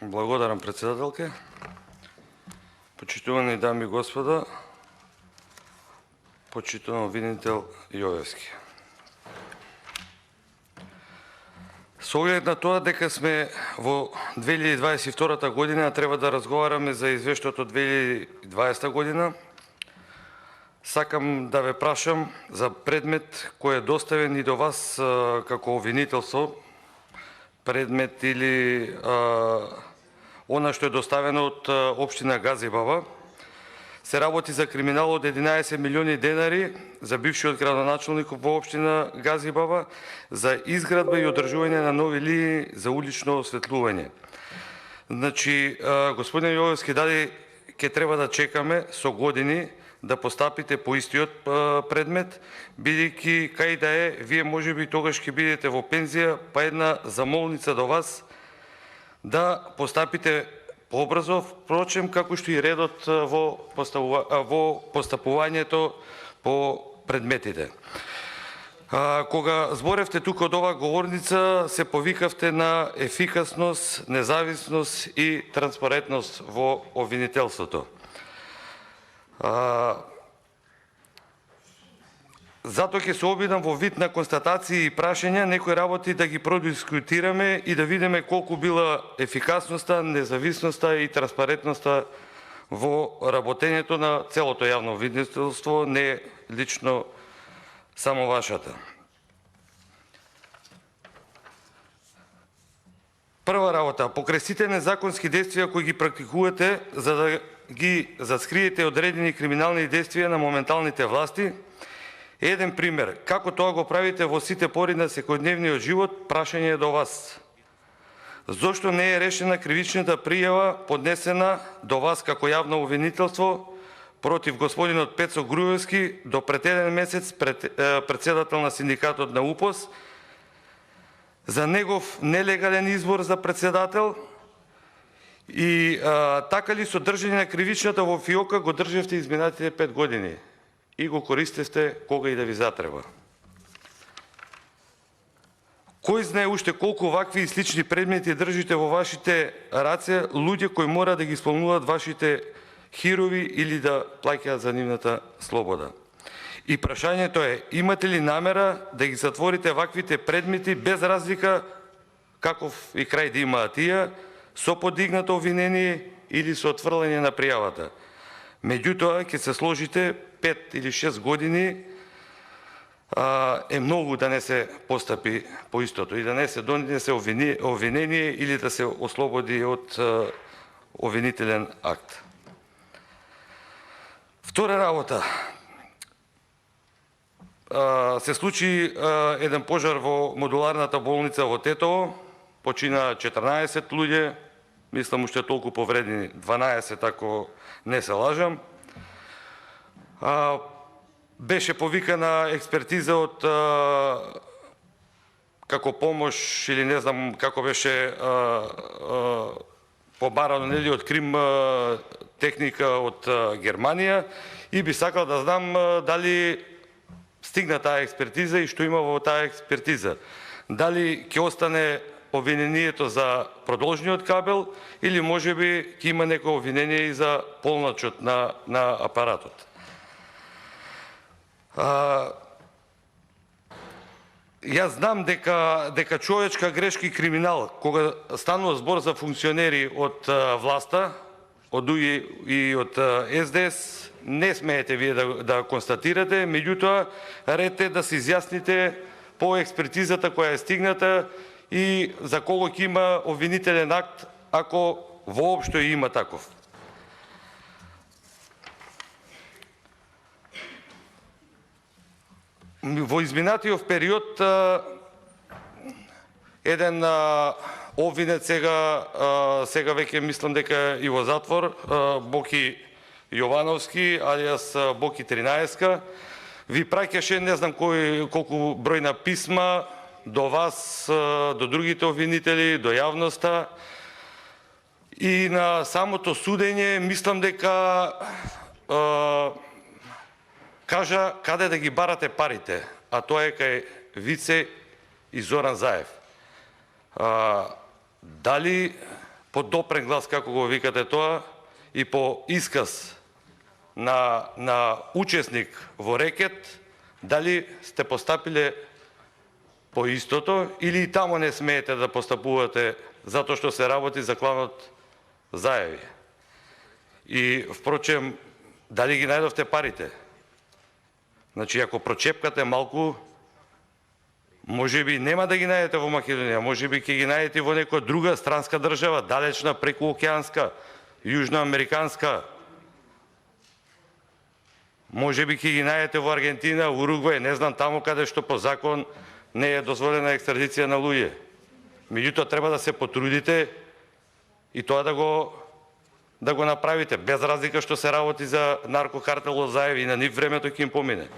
Благодарам, председателке. Почитувани дами и господа, почитуван обвинител Јовевски. Со оглед на тоа дека сме во 2022 година, треба да разговараме за извештајот од 2020 година, сакам да ве прашам за предмет кој е доставен и до вас како обвинителство, предмет или она што е доставено од општина Газибаба. Се работи за криминал од 11 милиони денари за бившиот градоначалник во општина Газибаба за изградба и одржување на нови линии за улично осветлување. Значи, господин Јовевски, дали ќе треба да чекаме со години да постапите по истиот предмет, бидејќи кај да е, вие можеби тогаш ќе бидете во пензија, па една замолница до вас да постапите побрзо, впрочем, како што и редот во постапувањето по предметите. Кога зборевте тука од оваа говорница, се повикавте на ефикасност, независност и транспарентност во обвинителството. Затоа ќе се обидам во вид на констатации и прашања некои работи да ги продискутираме и да видиме колку била ефикасноста, независноста и транспарентноста во работењето на целото јавно обвинителство, не лично само вашата. Прва работа, покрај сите незаконски действија кои ги практикувате за да ги заскриете одредени криминални действија на моменталните власти, еден пример, како тоа го правите во сите пори на секојдневниот живот, прашање е до вас. Зошто не е решена кривичната пријава поднесена до вас како јавно обвинителство против господинот Пецо Груевски до пред еден месец председател на синдикатот на УПОС за негов нелегален избор за председател и така ли содржање на кривичната во ФИОКа го држевте изминатите 5 години и го користевте кога и да ви затреба. Кој знае уште колку вакви и слични предмети држите во вашите раце луѓе кои мора да ги исполнуваат вашите хирови или да плаќаат за нивната слобода. И прашањето е, имате ли намера да ги затворите ваквите предмети без разлика каков и крај да имаат тие, со подигнато обвинение или со отфрлање на пријавата. Меѓутоа, ќе се сложите 5 или 6 години е многу да не се постапи по истото и да не се донесе обвинение или да се ослободи од обвинителен акт. Втора работа. Се случи еден пожар во модуларната болница во Тетово, почина 14 луѓе, мислам уште толку повредени, 12 ако не се лажам. Беше повикана експертиза од како помош или не знам како беше побарано нели од Крим техника од Германија и би сакал да знам дали стигна таа експертиза и што има во таа експертиза. Дали ќе остане обвинението за продолжниот кабел или можеби ќе има некој обвинение и за полночот на апаратот. Јас знам дека човечка грешка и криминал, кога станува збор за функционери од власта, од ДУИ и од СДС, не смеете вие да констатирате, меѓутоа ред е да се изјасните по експертизата која е стигната и за кого ќе има обвинителен акт, ако воопшто има таков. Во изминатиот период еден обвинет сега веќе мислам дека и во затвор, Боки Јовановски, алијас Боки 13, ви праќаше не знам колку број на писма до вас, до другите обвинители, до јавноста и на самото судење мислам дека кажа каде да ги барате парите, а тоа е кај Вице и Зоран Заев. Дали по допрен глас, како го викате тоа, и по исказ на учесник во рекет, дали сте постапиле по истото или и тамо не смеете да постапувате затоа што се работи за кланот Заеви. И впрочем, дали ги најдовте парите? Значи, ако прочепкате малку, може би нема да ги најдете во Македонија, може би ќе ги најдете во некоја друга странска држава, далечна, прекуокеанска, јужноамериканска. Може би ќе ги најдете во Аргентина, Уругвај, не знам, тамо каде што по закон не е дозволена екстрадиција на луѓе. Меѓутоа треба да се потрудите и тоа да го направите, без разлика што се работи за наркокартелот Заеви, и на нив времето ќе им помине.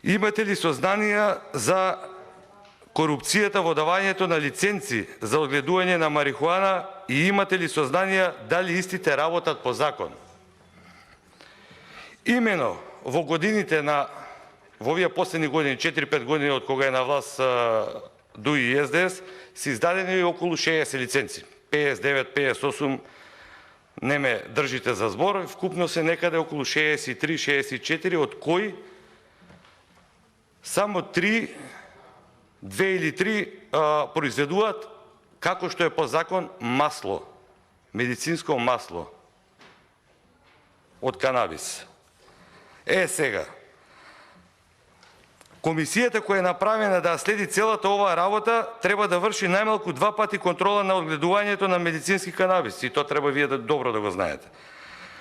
Имате ли сознанија за корупцијата во давањето на лиценци за одгледување на марихуана и имате ли сознанија дали истите работат по закон? Имено во годините во овие последни години, 4-5 години од кога е на власт ДУИ и СДС, се издадени околу 60 лиценци. 59, 58, не ме држите за збор, вкупно се некаде околу 63-64, од кои само 2 или 3 произведуваат, како што е по закон, масло, медицинско масло од канабис. Сега, комисијата која е направена да следи целата оваа работа треба да врши најмалку 2 пати контрола на одгледувањето на медицински канабис, и тоа треба вие добро да го знаете.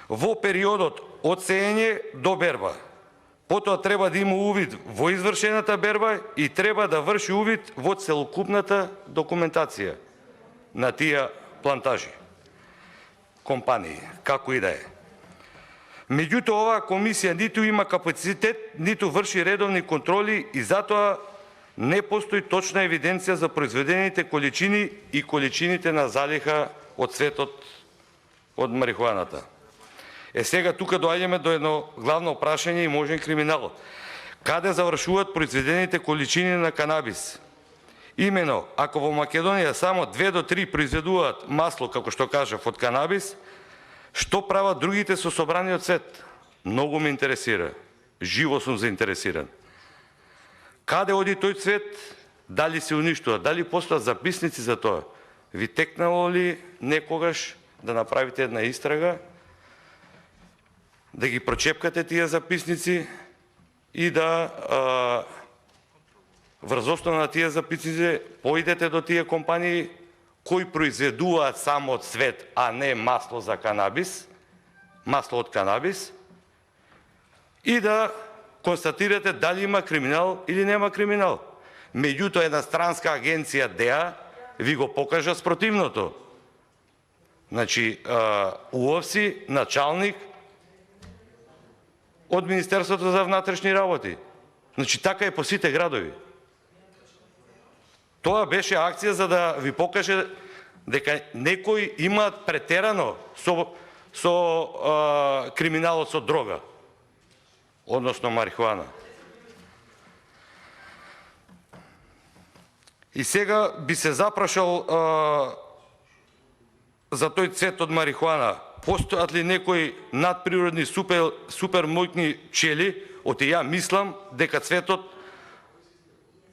Во периодот од сеење до берба. Потоа треба да има увид во извршената берба и треба да врши увид во целокупната документација на тие плантажи, компании, како и да е. Меѓутоа, оваа комисија ниту има капацитет, ниту врши редовни контроли и затоа не постои точна евиденција за произведените количини и количините на залиха од светот од марихуаната. Сега тука доаѓаме до едно главно прашање и можен криминал. Каде завршуваат произведените количини на канабис? Имено, ако во Македонија само 2 до 3 произведуваат масло, како што кажав, од канабис, што прават другите со собраниот свет? Многу ме интересира. Живо сум заинтересиран. Каде оди тој цвет? Дали се уништува? Дали постојат записници за тоа? Ви текнало ли некогаш да направите една истрага, да ги прочепкате тие записници и да врз основа на тие записници поидете до тие компании кои произведуваат само цвет, а не масло за канабис, масло од канабис, и да констатирате дали има криминал или нема криминал. Меѓутоа, една странска агенција ДЕА ви го покажа спротивното. Значи, уопси началник од Министерството за внатрешни работи. Значи, така е по сите градови. Тоа беше акција за да ви покаже дека некои имаат претерано со криминалот со дрога, односно марихуана. И сега би се запрашал за тој цвет од марихуана. Постојат ли некои надприродни супер моќни пчели? Оти ја мислам дека цветот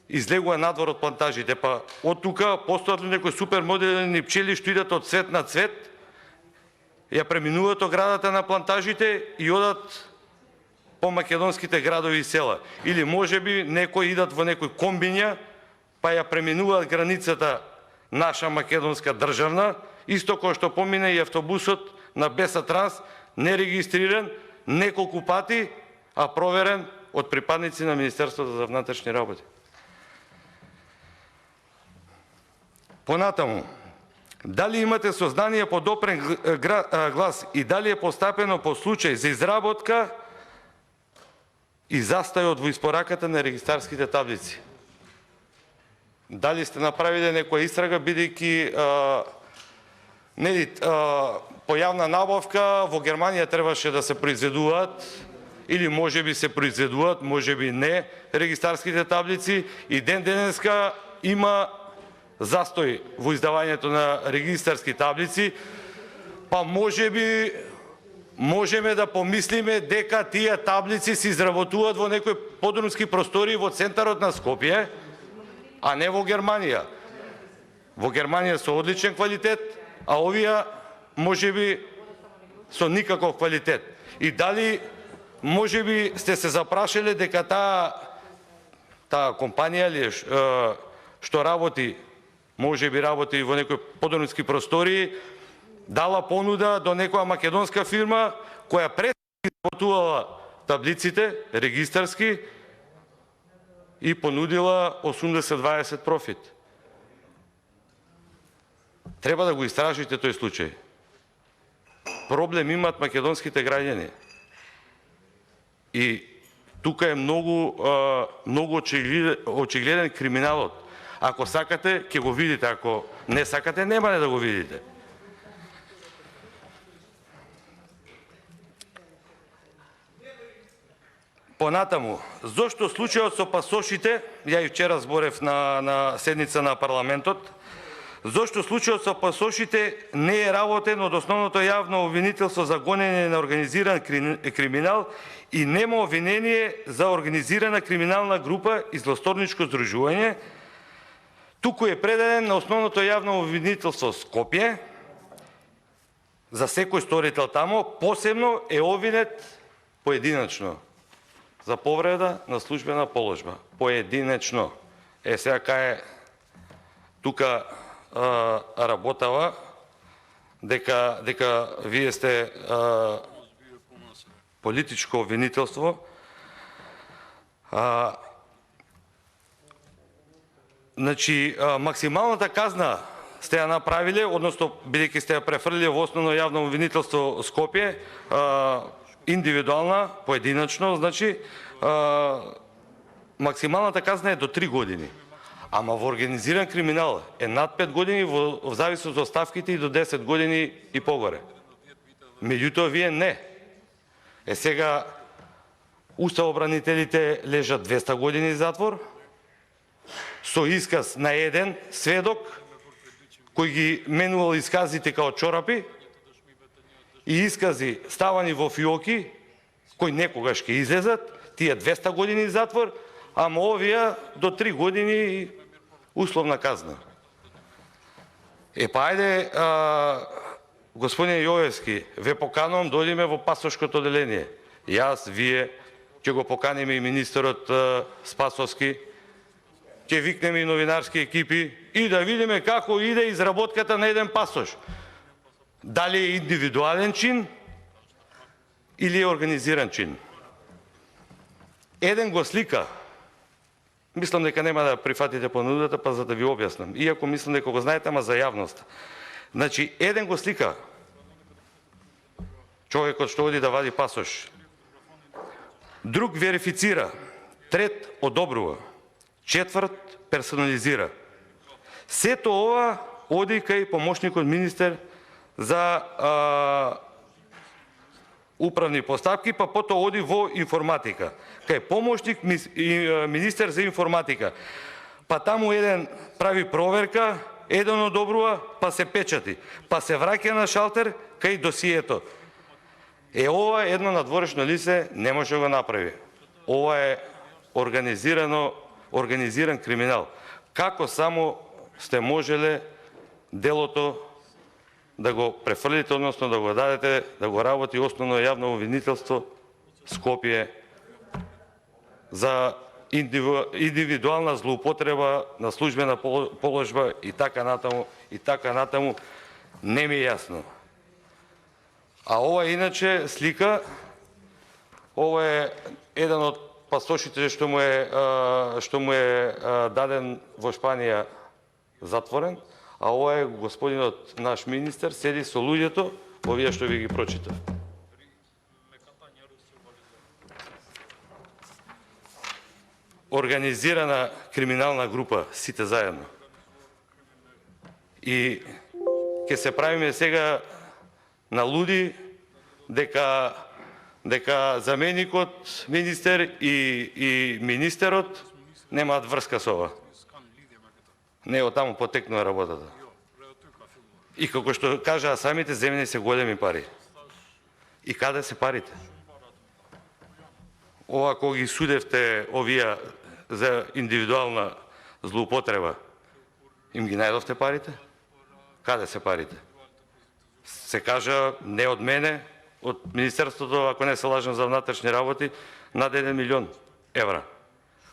излегува надвор од плантажите, па од тука постојат ли некои супер модерни пчели што идат од цвет на цвет, ја преминуваат оградата на плантажите и одат по македонските градови и села. Или можеби некои идат во некој комбиња, па ја преминуваат границата наша македонска државна, исто кој што помине и автобусот на Беса Транс, нерегистриран неколку пати, а проверен од припадници на Министерството за внатрешни работи. Понатаму, дали имате сознание по допрен глас и дали е постапено по случај за изработка и застајот во испораката на регистарските таблици? Дали сте направиле некоја истрага, бидејќи по јавна набавка во Германија требаше да се произведуваат или можеби се произведуваат, можеби не регистарските таблици и ден денеска има застој во издавањето на регистарски таблици, па можеби можеме да помислиме дека тие таблици се изработуваат во некои подрумски простори во центарот на Скопје, а не во Германија. Во Германија со одличен квалитет, а овие можеби со никаков квалитет. И дали можеби сте се запрашале дека таа компанија ли што работи, можеби работи во некои подрумски простори, дала понуда до некоја македонска фирма која изработувала таблиците регистарски и понудила 80-20 профит. Треба да го истражите тој случај. Проблем имаат македонските граѓани. И тука е многу очигледен криминалот. Ако сакате, ќе го видите, ако не сакате, нема да го видите. Понатаму, зошто случајот со пасошите, ја и вчера зборев на седница на парламентот, зошто случајот со пасошите не е работен од основното јавно обвинителство за гонење на организиран криминал и нема обвинение за организирана криминална група и злосторничко здружување, туку е предаден на основното јавно обвинителство Скопје за секој сторител тамо, посебно е обвинет поединачно за повреда на службена положба. Поединечно. Сега кај тука работава дека вие сте политичко обвинителство. Значи, максималната казна сте ја направиле, односно бидејќи сте ја префрлиле во основно јавно обвинителство Скопје, индивидуална, поединачно, значи, максималната казна е до 3 години. Ама во организиран криминал е над 5 години, во зависност од ставките и до 10 години и погоре. Меѓутоа, вие не. Сега, уставобранителите лежат 200 години затвор, со исказ на еден сведок, кој ги менувал исказите као чорапи, и искази ставани во фиоки, кои некогаш ќе излезат, тие 200 години затвор, ама овие до 3 години условна казна. Па ајде, господин Јовевски, ве поканувам, дојдеме во пасошкото оделение. Јас, вие, ќе го поканиме и министерот Спасовски, ќе викнеме и новинарски екипи и да видиме како иде изработката на еден пасош. Дали е индивидуален чин или е организиран чин. Еден го слика. Мислам дека нема да прифатите понудата, па за да ви објаснам. Иако мислам дека го знаете, ама за јавност. Значи, еден го слика. Човекот што оди да вади пасош. Друг верифицира. Трет одобрува. Четврт персонализира. Сето ова оди кај помошникот министер за управни постапки, па потоа оди во информатика. Кај помошник министер за информатика. Па таму еден прави проверка, еден одобрува, па се печати. Па се враќа на шалтер кај досието. Ова едно надворешно лице не може да го направи. Ова е организиран криминал. Како само сте можеле делото да го префрлите, односно да го дадете, да го работи основно јавно обвинителство Скопје за индивидуална злоупотреба на службена положба и така натаму, не ми е јасно. А ова иначе слика, ова е еден од пасошите што му е даден во Шпанија затворен, а ова е господинот наш министер, седи со луѓето, овие што ви ги прочитав. Организирана криминална група, сите заедно. И ќе се правиме сега на луди дека дека заменикот министер и министерот немаат врска со ова. Не од таму потекнува работата. И како што кажаа самите, земени се големи пари. И каде се парите? Ова кога ги судевте овие за индивидуална злоупотреба, им ги најдовте парите? Каде се парите? Се кажа не од мене, од Министерството, ако не се лажам, за внатрешни работи, над 1 милион евра.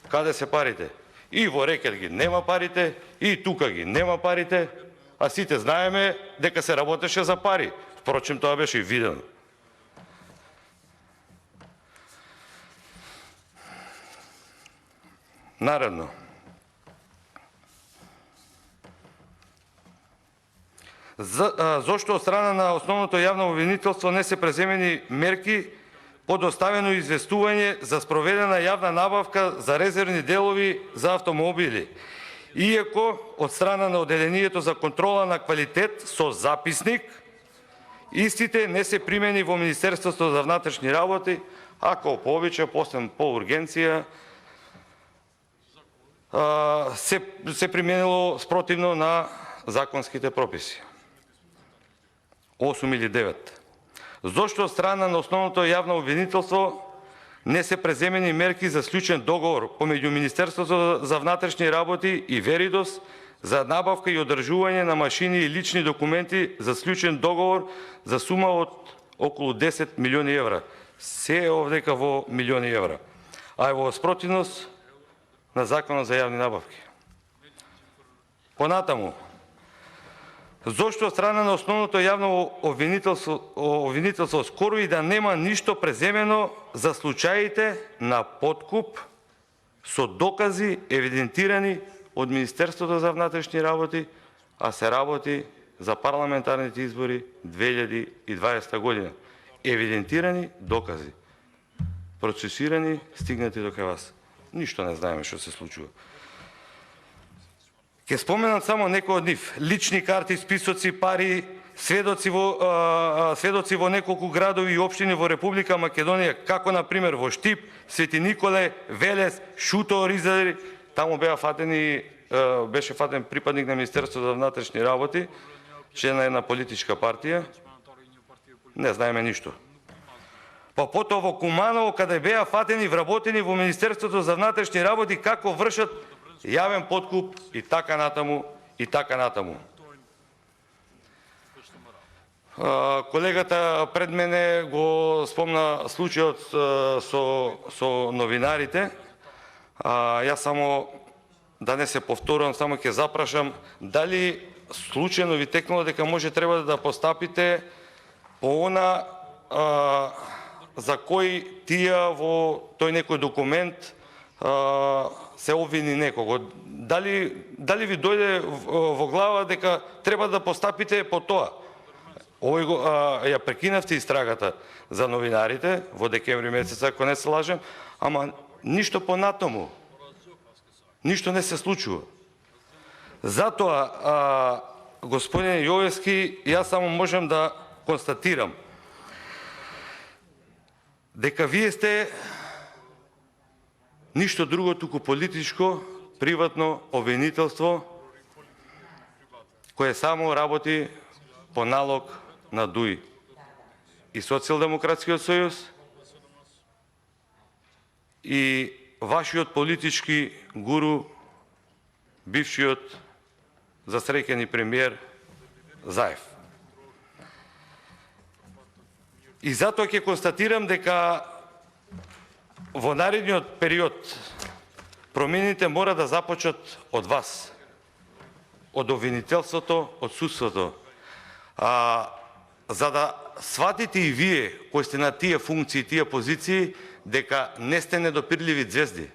Каде се парите? И во Рекет ги нема парите, и тука ги нема парите, а сите знаеме дека се работеше за пари. Впрочем, тоа беше и видено. Наредно. Зошто од страна на основното јавно обвинителство не се преземени мерки по доставено известување за спроведена јавна набавка за резервни делови за автомобили, иако од страна на Одделението за контрола на квалитет со записник, истите не се примени во Министерството за внатрешни работи, ако повеќе, после по ургенција, се применило спротивно на законските прописи. 8 или 9. Зошто од страна на основното јавно обвинителство не се преземени мерки за склучен договор помеѓу Министерството за внатрешни работи и Веридос за набавка и одржување на машини и лични документи за склучен договор за сума од околу 10 милиони евра. Се е овдека во милиони евра. А е во спротивност на Законот за јавни набавки. Понатаму, зошто од страна на основното јавно обвинителство скоро и да нема ништо преземено за случаите на подкуп со докази евидентирани од Министерството за внатрешни работи, а се работи за парламентарните избори 2020 година. Евидентирани докази, процесирани, стигнати до кај вас. Ништо не знаеме што се случува. Ке споменам само некои од нив. Лични карти, списоци, пари, сведоци во неколку градови и општини во Република Македонија, како на пример во Штип, Свети Николе, Велес, Шуто, Ризари. Таму беше фатен припадник на Министерството за внатрешни работи, член на една политичка партија. Не знаеме ништо. Па потоа во Куманово, каде беа фатени вработени во Министерството за внатрешни работи, како вршат јавен подкуп и така натаму, и така натаму. Колегата пред мене го спомна случајот со новинарите. Јас само, да не се повторам, само ќе запрашам, дали случајно ви текнало дека може треба да постапите по она за кој тие во тој некој документ се обвини некого. Дали ви дојде во глава дека треба да постапите по тоа? Овој ја прекинавте истрагата за новинарите во декември месец, ако не се лажем, ама ништо понатаму. Ништо не се случува. Затоа, господин Јовевски, јас само можам да констатирам дека вие сте ништо друго, туку политичко, приватно обвинителство, кое само работи по налог на ДУИ и Социјалдемократскиот сојуз и вашиот политички гуру, бившиот засреќени премиер Заев. И затоа ќе констатирам дека во наредниот период промените мора да започнат од вас, од обвинителството, од судството. За да сватите и вие, кои сте на тие функции, тие позиции, дека не сте недопирливи ѕвезди.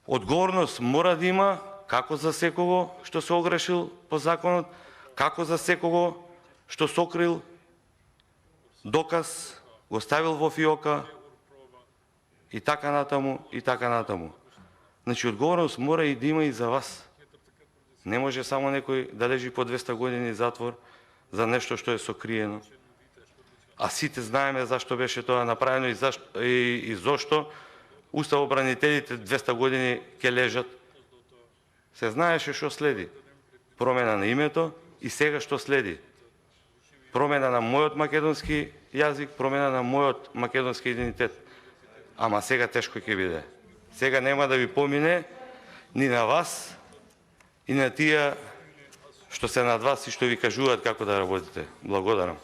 Одговорност мора да има како за секого што се огрешил по законот, како за секого што сокрил доказ, го ставил во фиока и така натаму, и така натаму. Значи, одговорност мора и да има и за вас. Не може само некој да лежи по 200 години затвор за нешто што е сокриено. а сите знаеме зашто беше тоа направено и зошто уставобранителите 200 години ќе лежат. Се знаеше што следи. Промена на името и сега што следи. Промена на мојот македонски јазик, промена на мојот македонски идентитет. Ама сега тешко ќе биде. Сега нема да ви помине ни на вас и на тие што се над вас и што ви кажуваат како да работите. Благодарам.